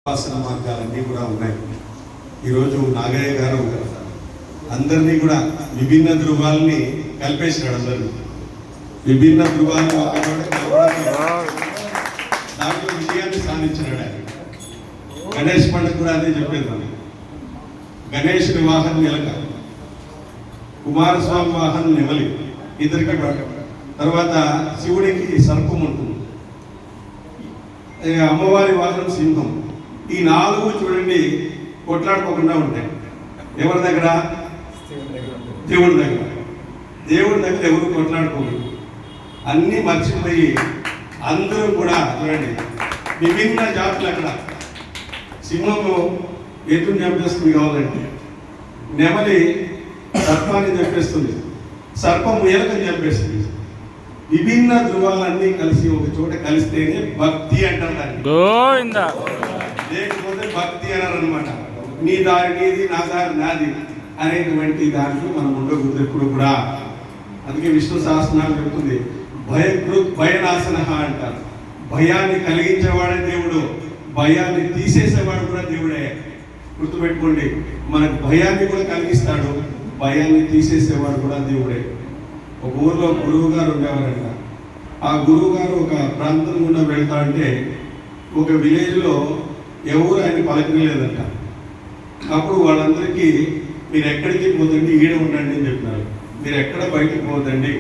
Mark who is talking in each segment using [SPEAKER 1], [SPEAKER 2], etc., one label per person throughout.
[SPEAKER 1] ఉపాసన మార్గాలన్నీ కూడా ఉన్నాయి. ఈరోజు నాగయ్య గారు అందరినీ కూడా విభిన్న ధృవాలని కలిపేసినాడు. అందరినీ విభిన్న ధృవాలను దాంట్లో విజయాన్ని సాధించినాడు ఆయన. గణేష్ పండుగ కూడా అదే చెప్పేది. గణేశుడి వాహనం ఎలక, కుమారస్వామి వాహనం నెమలి, ఇద్దరికి తర్వాత శివుడికి సర్పం ఉంటుంది, అమ్మవారి వాహనం సింహం. ఈ నాలుగు చూడండి కొట్లాడుకోకుండా ఉంటాయి. ఎవరి దగ్గర? దేవుడి దగ్గర. దేవుడి దగ్గర ఎవరు కొట్లాడుకోరు, అన్నీ మర్చిపోయి అందరూ కూడా చూడండి విభిన్న జాతులు. అక్కడ సింహము ఎటుని చంపేస్తుంది కావాలంటే, నెమలి సర్పాన్ని చంపేస్తుంది, సర్పం ఎలకని చంపేస్తుంది. విభిన్న ధృవాలన్నీ కలిసి ఒక చోట కలిస్తేనే భక్తి అంటారు దాన్ని. లేకపోతే భక్తి అన్నారు అనమాట. నీ దారి నీది, నా దారి నాది అనేటువంటి దాంట్లో మనం ఉండకూడదు ఎప్పుడు కూడా. అందుకే విష్ణు సహస్రనామం చెప్తుంది భయనాశన అంటారు. భయాన్ని కలిగించేవాడే దేవుడు, భయాన్ని తీసేసేవాడు కూడా దేవుడే. గుర్తుపెట్టుకోండి, మనకు భయాన్ని కూడా కలిగిస్తాడు, భయాన్ని తీసేసేవాడు కూడా దేవుడే. ఒక ఊర్లో గురువు గారు ఉండేవారంట. ఆ గురువు గారు ఒక ప్రాంతం గుండా వెళ్తా అంటే ఒక విలేజ్లో ఎవరు ఆయన పలకలేదంట. అప్పుడు వాళ్ళందరికీ మీరు ఎక్కడికి పోదండి, ఈడే ఉండండి అని చెప్పినారు. మీరు ఎక్కడ బయటకు పోదండి,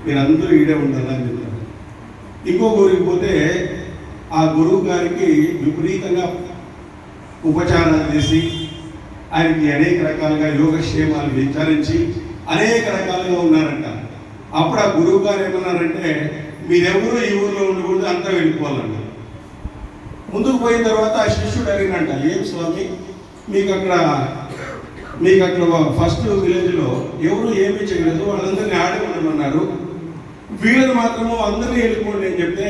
[SPEAKER 1] మీరు అందరూ ఈడే ఉండాలని చెప్పినారు. ఇంకో ఊరికి పోతే ఆ గురువు గారికి విపరీతంగా ఉపచారాలు చేసి ఆయనకి అనేక రకాలుగా యోగక్షేమాలు విచారించి అనేక రకాలుగా ఉన్నారంట. అప్పుడు ఆ గురువు గారు ఏమన్నారంటే, మీరెవరూ ఈ ఊర్లో ఉండకూడదు, అంతా వెళ్ళిపోవాలంట. ముందుకు పోయిన తర్వాత ఆ శిష్యుడు అడిగినంట, ఏం స్వామి మీకు అక్కడ ఫస్ట్ విలేజ్లో ఎవరు ఏమీ చేయలేదు, వాళ్ళందరినీ ఆడే ఉండమన్నారు, వీళ్ళని మాత్రము అందరినీ వెళ్ళిపోండి అని చెప్తే,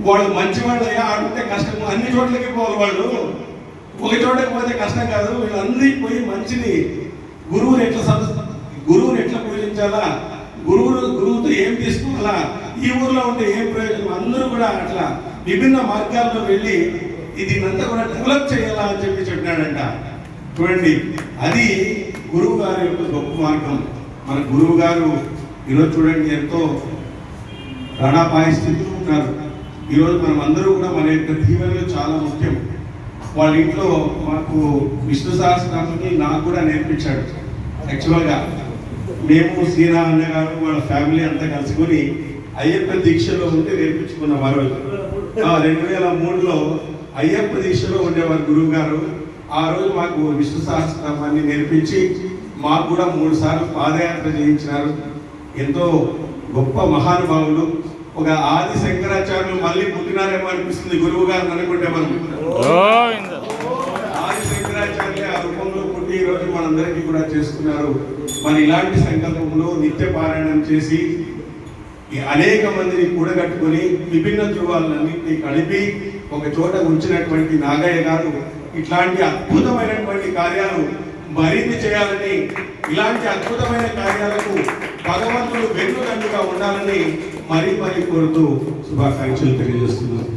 [SPEAKER 1] వాళ్ళు మంచివాళ్ళయ్యా, ఆడుంటే కష్టము, అన్ని చోట్లకి పోవాలి, వాళ్ళు ఒక చోటకి పోతే కష్టం కాదు, వీళ్ళందరికీ పోయి మంచిని గురువుని ఎట్లా పూజించాలా, గురువుతో ఏం తీసుకోవాలా, ఈ ఊర్లో ఉంటే ఏం ప్రయోజనం, అందరూ కూడా అట్లా విభిన్న మార్గాల్లో వెళ్ళి దీన్నంతా కూడా డెవలప్ చేయాలా అని చెప్పినాడంట. చూడండి, అది గురువు గారి యొక్క గొప్ప మార్గం. మన గురువు గారు ఈరోజు చూడండి ఎంతో ప్రాణాపాయ స్థితిలో ఉన్నారు. ఈరోజు మనం అందరూ కూడా మన యొక్క దీవెనలు చాలా ముఖ్యం. వాళ్ళ ఇంట్లో మాకు విష్ణు సహస్రనామాన్ని నాకు కూడా నేర్పించాడు. యాక్చువల్గా మేము శ్రీరా అన్న గారు వాళ్ళ ఫ్యామిలీ అంతా కలుసుకొని అయ్యప్ప దీక్షలో ఉంటే నేర్పించుకున్నాం. ఆ రోజు 2003లో అయ్యప్ప దీక్షలో ఉండేవారు గురువు గారు. ఆ రోజు మాకు విష్ణు సహస్రనామాన్ని నేర్పించి మాకు కూడా 3 సార్లు పాదయాత్ర చేయించినారు. ఎంతో గొప్ప మహానుభావులు. ఒక ఆది శంకరాచార్యులు మళ్ళీ పుట్టినారేమో అనిపిస్తుంది గురువు గారు అనుకుంటే. మనం ఆది శంకరాచార్య ఆ రూపంలో పుట్టి ఈరోజు మనందరికీ కూడా చేస్తున్నారు. మరి ఇలాంటి సంకల్పంలో నిత్య పారాయణం చేసి అనేక మందిని కూడగట్టుకుని విభిన్న ధృవాలన్నింటినీ కలిపి ఒక చోట ఉంచినటువంటి నాగయ్య గారు ఇట్లాంటి అద్భుతమైనటువంటి కార్యాలు మరిన్ని చేయాలని, ఇలాంటి అద్భుతమైన కార్యాలకు భగవంతుడు వెన్నుదండుగా ఉండాలని మరీ కోరుతూ శుభాకాంక్షలు తెలియజేస్తున్నాను.